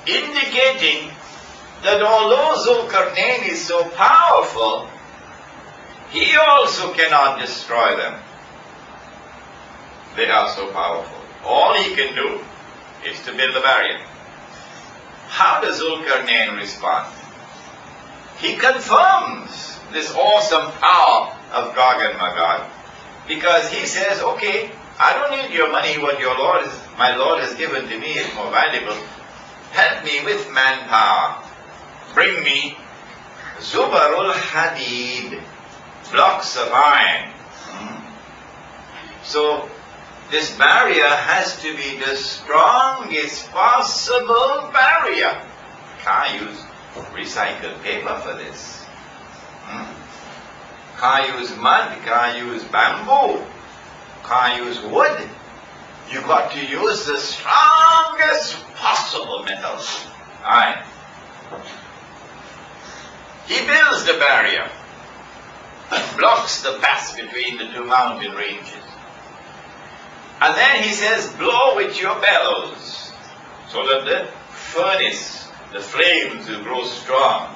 indicating that although Zulkarnain is so powerful, he also cannot destroy them. They are so powerful. All he can do is to build a barrier. How does Zulkarnain respond? He confirms this awesome power of Gog and Magog, because he says, okay, I don't need your money. What my Lord has given to me is more valuable. Help me with manpower. Bring me Zubarul Hadid, blocks of iron. So this barrier has to be the strongest possible barrier. Can't use recycled paper for this. Can't use mud, can't use bamboo, can't use wood. You got to use the strongest possible metal. Iron. He builds the barrier, blocks the path between the two mountain ranges. And then he says, blow with your bellows, so that the furnace, the flames will grow strong.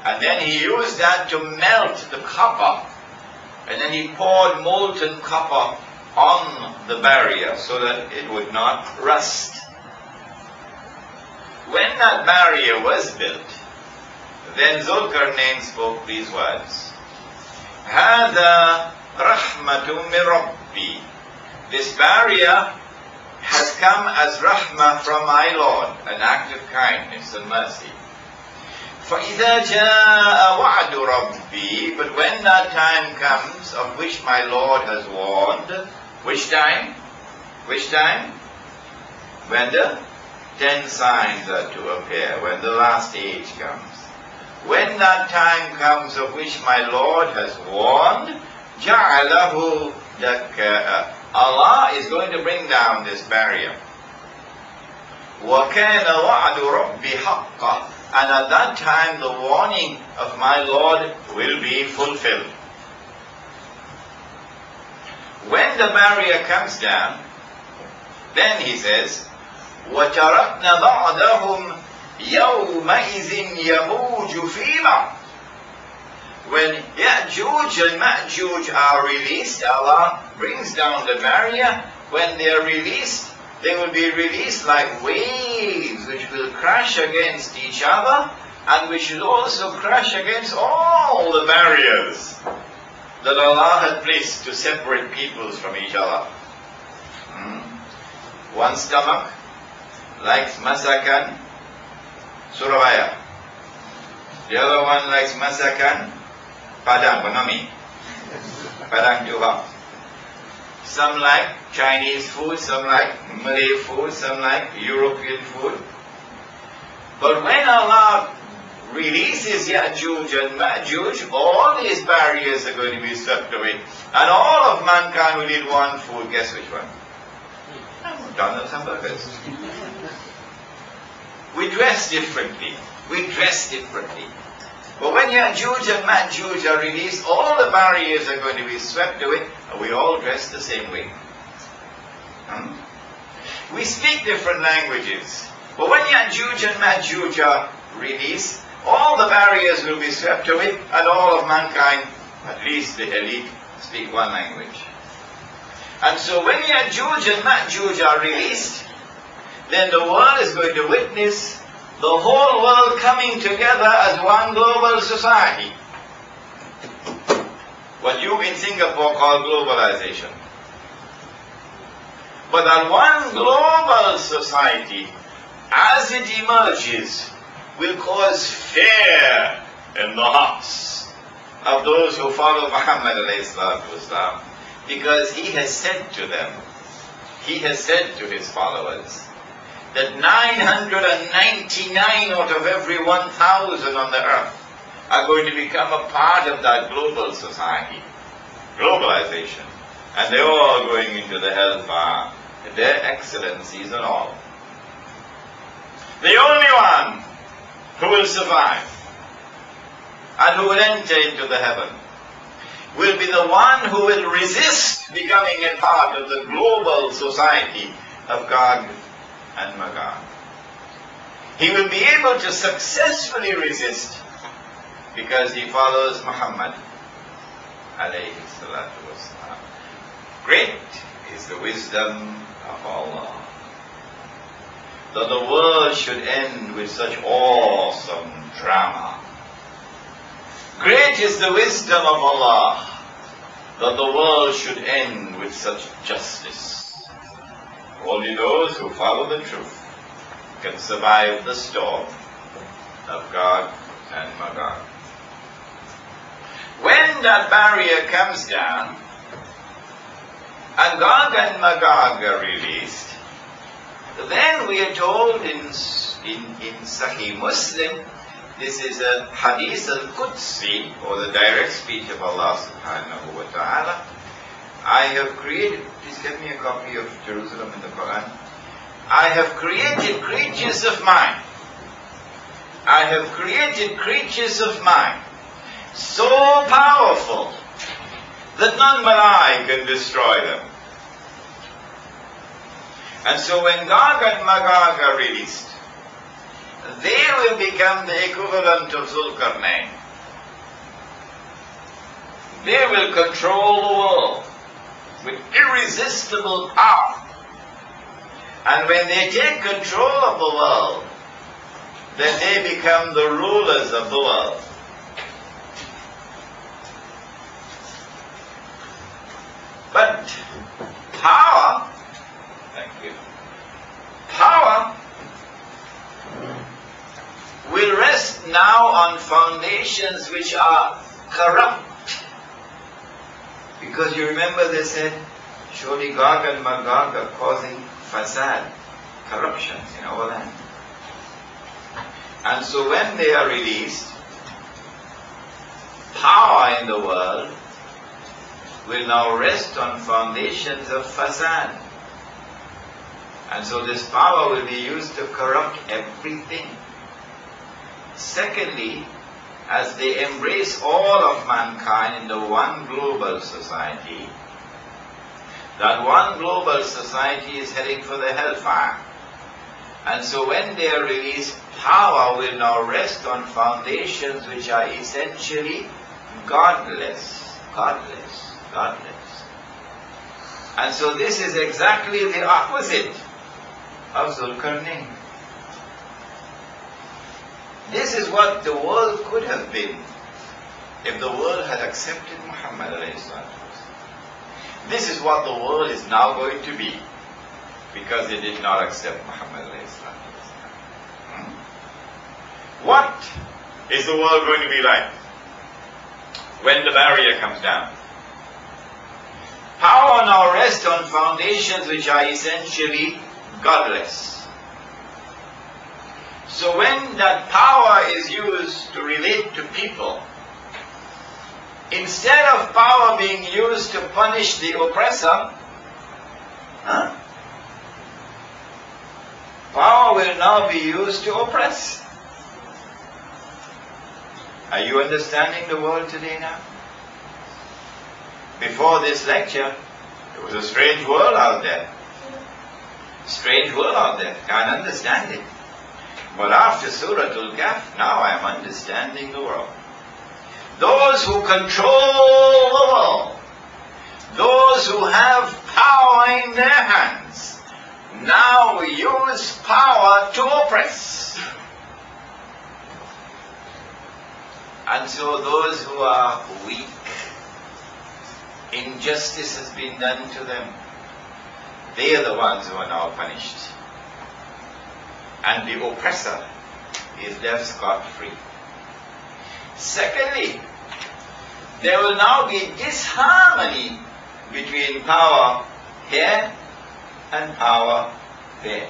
And then he used that to melt the copper. And then he poured molten copper on the barrier so that it would not rust. When that barrier was built, then Zulkarnain spoke these words. هَذَا رَحْمَةٌ مِّن رَبِّي. This barrier has come as rahmah from my Lord, an act of kindness and mercy. فَإِذَا جَاءَ وَعْدُ رَبِّي. But when that time comes of which my Lord has warned, which time? Which time? When the 10 signs are to appear, when the last age comes. When that time comes of which my Lord has warned, جَعَلَهُ دَكَّاءَ. Allah is going to bring down this barrier. وَكَانَ وَعْدُ رَبِّ حَقًّا. And at that time the warning of my Lord will be fulfilled. When the barrier comes down, then he says, وَتَرَكْنَا بَعْدَهُمْ يَوْمَئِذٍ يَمُوجُ فِي بَعْضٍ. When Ya'juj and Ma'juj are released, Allah brings down the barrier. When they are released, they will be released like waves which will crash against each other, and which will also crash against all the barriers that Allah had placed to separate peoples from each other. One stomach likes masakan, Surabaya. The other one likes masakan, Padang, Banami. Padang Johor. Some like Chinese food, some like Malay food, some like European food. But when Allah releases Ya'juj and Ma'juj, all these barriers are going to be swept away. And all of mankind will eat one food. Guess which one? McDonald's hamburgers. We dress differently. We dress differently. But when Ya'juj and Ma'juj are released, all the barriers are going to be swept away, and we all dress the same way. We speak different languages. But when Ya'juj and Ma'juj are released, all the barriers will be swept away, and all of mankind, at least the elite, speak one language. And so when Ya'juj and Ma'juj are released, then the world is going to witness the whole world coming together as one global society. What you in Singapore call globalization. But that one global society, as it emerges, will cause fear in the hearts of those who follow Muhammad ﷺ, because he has said to them, he has said to his followers, that 999 out of every 1,000 on the earth are going to become a part of that global society, globalization, and they're all going into the hellfire, their excellencies and all. The only one who will survive and who will enter into the heaven will be the one who will resist becoming a part of the global society of Gog and Magog. he will be able to successfully resist because he follows Muhammad alayhi salatu wasalam. Great is the wisdom of Allah. That the world should end with such awesome drama. Great is the wisdom of Allah that the world should end with such justice. Only those who follow the truth can survive the storm of Gog and Magog. When that barrier comes down and Gog and Magog are released, then we are told in Sahih Muslim, this is a hadith al-Qudsi, or the direct speech of Allah subhanahu wa ta'ala. I have created, please get me a copy of Jerusalem in the Quran. I have created creatures of mine. I have created creatures of mine, so powerful that none but I can destroy them. And so when Gog and Magog are released, they will become the equivalent of Zulkarnain. They will control the world with irresistible power. And when they take control of the world, then they become the rulers of the world. But power, thank you, power will rest now on foundations which are corrupt. Because you remember they said, surely Gog and Magog are causing fasad, corruptions in our land. And so when they are released, power in the world will now rest on foundations of fasad. And so this power will be used to corrupt everything. Secondly, as they embrace all of mankind into one global society, that one global society is heading for the hellfire. And so when they are released, power will now rest on foundations which are essentially godless, godless, godless. And so this is exactly the opposite of Zulkarnain. This is what the world could have been if the world had accepted Muhammad alayhi salatu. This is what the world is now going to be because they did not accept Muhammad alayhi salatu. What is the world going to be like when the barrier comes down? Power now rests on foundations which are essentially godless. So when that power is used to relate to people, instead of power being used to punish the oppressor, power will now be used to oppress. Are you understanding the world today now? Before this lecture, it was a strange world out there. Strange world out there. Can't understand it. But after Surah Al-Kahf, now I am understanding the world. Those who control the world, those who have power in their hands, now use power to oppress. And so those who are weak, injustice has been done to them, they are the ones who are now punished. And the oppressor is left scot-free. Secondly, there will now be disharmony between power here and power there.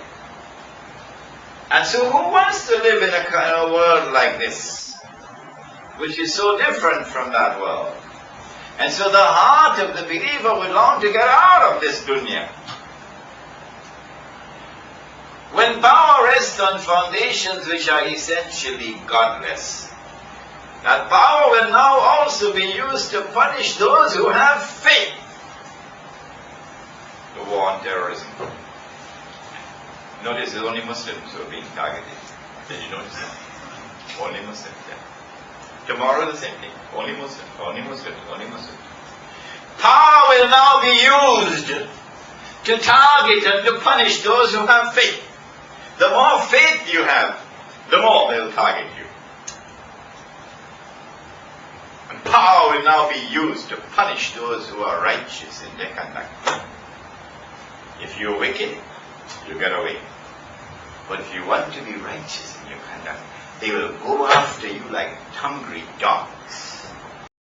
And so who wants to live in a kind of world like this, which is so different from that world? And so the heart of the believer will long to get out of this dunya. When power rests on foundations which are essentially godless, that power will now also be used to punish those who have faith. The war on terrorism. Notice it's only Muslims who are being targeted. Did you notice that? Only Muslims. Yeah. Tomorrow the same thing. Only Muslims, only Muslims, only Muslims. Power will now be used to target and to punish those who have faith. The more faith you have, the more they'll target you. And power will now be used to punish those who are righteous in their conduct. If you're wicked, you get away. But if you want to be righteous in your conduct, they will go after you like hungry dogs.